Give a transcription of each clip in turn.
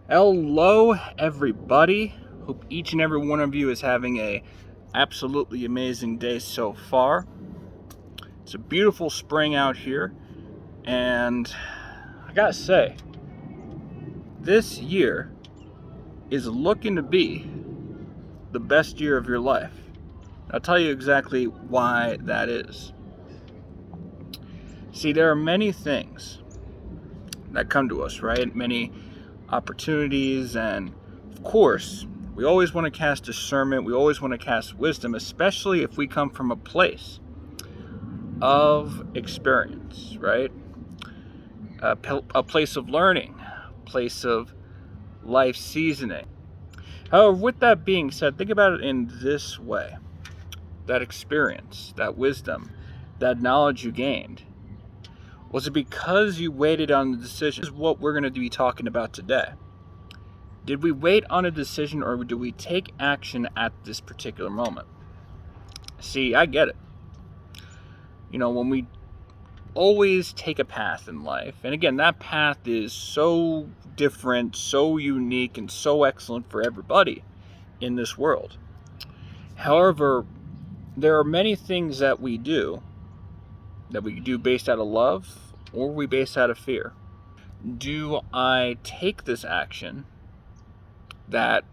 Hello, everybody. Hope each and every one of you is having a absolutely amazing day so far. It's a beautiful spring out here, and I gotta say, this year is looking to be the best year of your life. I'll tell you exactly why that is. See, there are many things that come to us, right? Many opportunities, and of course, we always want to cast discernment, we always want to cast wisdom, especially if we come from a place of experience, right? A place of learning, a place of life seasoning. However, with that being said, think about it in this way: that experience, that wisdom, that knowledge you gained, was it because you waited on the decision? This is what we're going to be talking about today. Did we wait on a decision, or do we take action at this particular moment? See, I get it. When we always take a path in life, and again, that path is so different, so unique, and so excellent for everybody in this world. However, there are many things that we do based out of love, or we base out of fear. Do I take this action that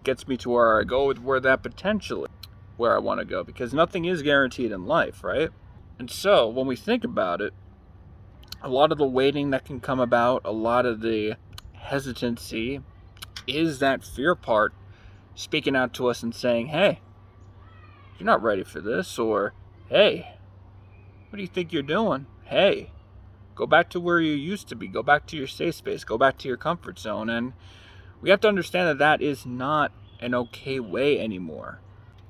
gets me to where I go, with where that potentially where I want to go? Because nothing is guaranteed in life, right? And so when we think about it, a lot of the waiting that can come about, a lot of the hesitancy, is that fear part speaking out to us and saying, hey, you're not ready for this, or hey, what do you think you're doing? Hey, go back to where you used to be, go back to your safe space, go back to your comfort zone. And we have to understand that that is not an okay way anymore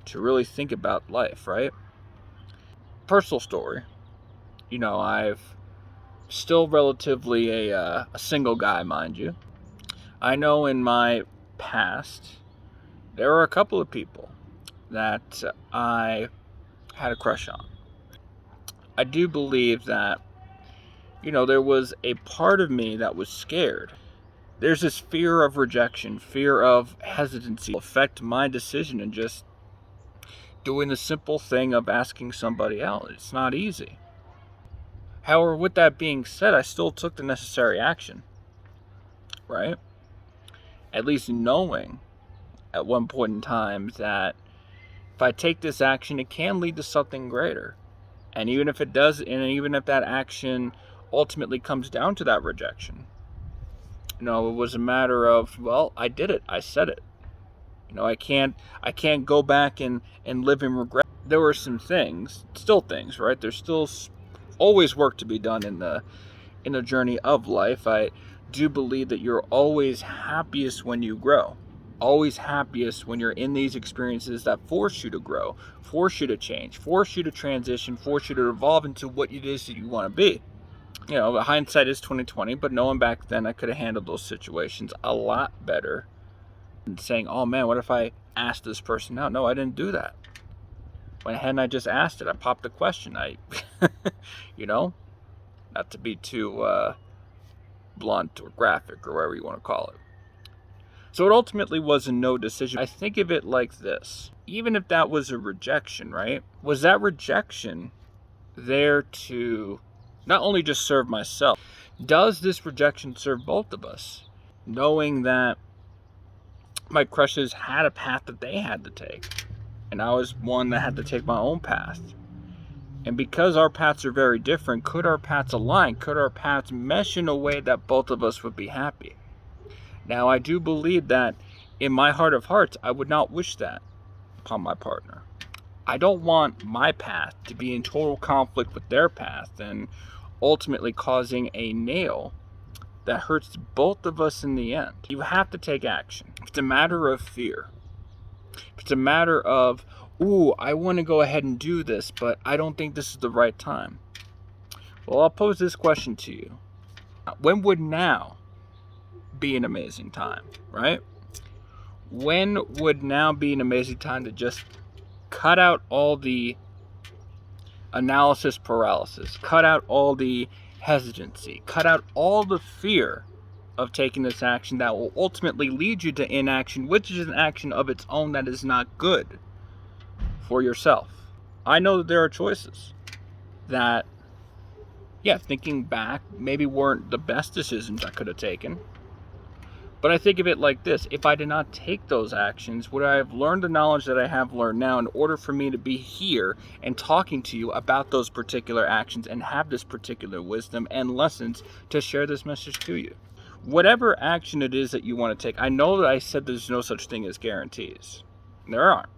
to really think about life, right? Personal story. I've still relatively a single guy, mind you. I know in my past, there were a couple of people that I had a crush on. I do believe that, there was a part of me that was scared. There's this fear of rejection, fear of hesitancy affect my decision in just doing the simple thing of asking somebody out. It's not easy. However, with that being said, I still took the necessary action, right? At least knowing at one point in time that if I take this action, it can lead to something greater. And even if it does, and even if that action ultimately comes down to that rejection, it was a matter of, well, I did it. I said it. I can't go back and live in regret. There were some things, still things, right? There's still always work to be done in the journey of life. I do believe that you're always happiest when you grow. Always happiest when you're in these experiences that force you to grow, force you to change, force you to transition, force you to evolve into what it is that you want to be. Hindsight is 2020, but knowing back then, I could have handled those situations a lot better than saying, oh man, what if I asked this person out? No, I didn't do that. Went ahead and I just asked it. I popped the question. Not to be too blunt or graphic or whatever you want to call it. So it ultimately was a no decision. I think of it like this. Even if that was a rejection, right? Was that rejection there to not only just serve myself? Does this rejection serve both of us? Knowing that my crushes had a path that they had to take, and I was one that had to take my own path. And because our paths are very different, could our paths align? Could our paths mesh in a way that both of us would be happy? Now, I do believe that in my heart of hearts, I would not wish that upon my partner. I don't want my path to be in total conflict with their path and ultimately causing a nail that hurts both of us in the end. You have to take action. If it's a matter of fear, if it's a matter of, ooh, I want to go ahead and do this, but I don't think this is the right time. Well, I'll pose this question to you. When would now be an amazing time, right? When would now be an amazing time to just cut out all the analysis paralysis, cut out all the hesitancy, cut out all the fear of taking this action that will ultimately lead you to inaction, which is an action of its own that is not good for yourself. I know that there are choices that, thinking back, maybe weren't the best decisions I could have taken. But I think of it like this: if I did not take those actions, would I have learned the knowledge that I have learned now in order for me to be here and talking to you about those particular actions and have this particular wisdom and lessons to share this message to you? Whatever action it is that you want to take, I know that I said there's no such thing as guarantees. There aren't.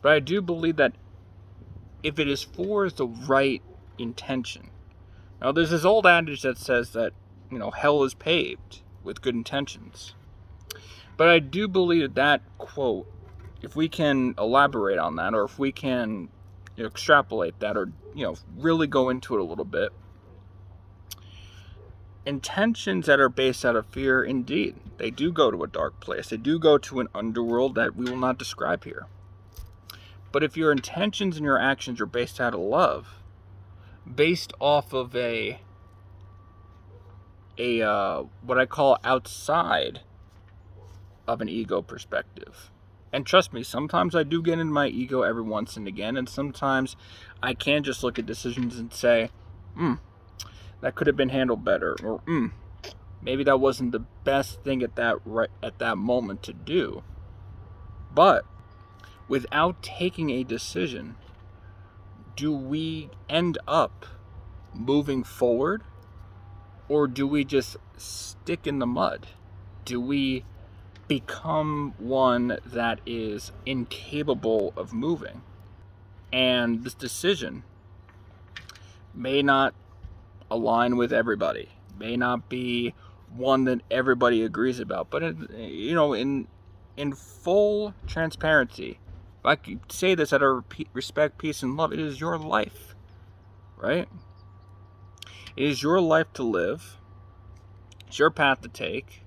But I do believe that if it is for the right intention. Now, there's this old adage that says that, hell is paved with good intentions. But I do believe that quote, if we can elaborate on that, or if we can extrapolate that, or really go into it a little bit, intentions that are based out of fear, indeed, they do go to a dark place. They do go to an underworld that we will not describe here. But if your intentions and your actions are based out of love, based off of a what I call outside of an ego perspective. And trust me, sometimes I do get into my ego every once and again, and sometimes I can just look at decisions and say, that could have been handled better, or maybe that wasn't the best thing at that moment to do. But without taking a decision, do we end up moving forward? Or do we just stick in the mud? Do we become one that is incapable of moving? And this decision may not align with everybody, may not be one that everybody agrees about, but in full transparency, if I could say this out of respect, peace, and love, it is your life, right? It is your life to live. It's your path to take.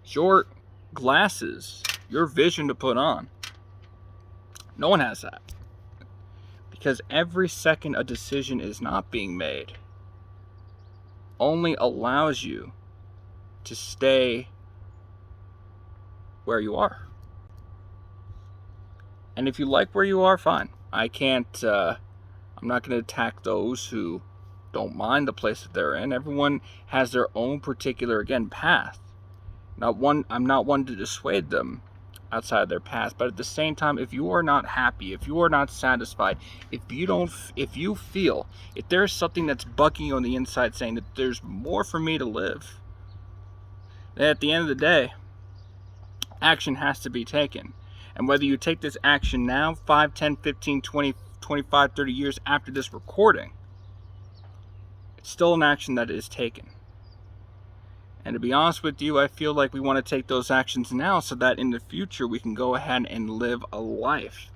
It's your glasses, your vision to put on. No one has that. Because every second a decision is not being made only allows you to stay where you are. And if you like where you are, fine. I'm not going to attack those who don't mind the place that they're in. Everyone has their own particular, path. I'm not one to dissuade them outside their path, but at the same time, if you are not happy, if you are not satisfied, if you feel, if there's something that's bugging you on the inside saying that there's more for me to live, then at the end of the day, action has to be taken. And whether you take this action now, 5, 10, 15, 20, 25, 30 years after this recording, still an action that is taken. And to be honest with you, I feel like we want to take those actions now so that in the future we can go ahead and live a life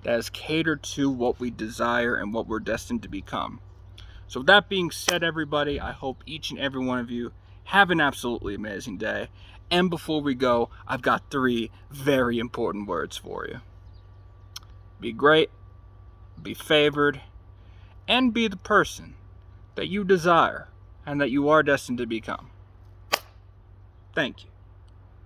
that is catered to what we desire and what we're destined to become. So with that being said, everybody, I hope each and every one of you have an absolutely amazing day. And before we go, I've got 3 very important words for you. Be great, be favored, and be the person that you desire and that you are destined to become. Thank you.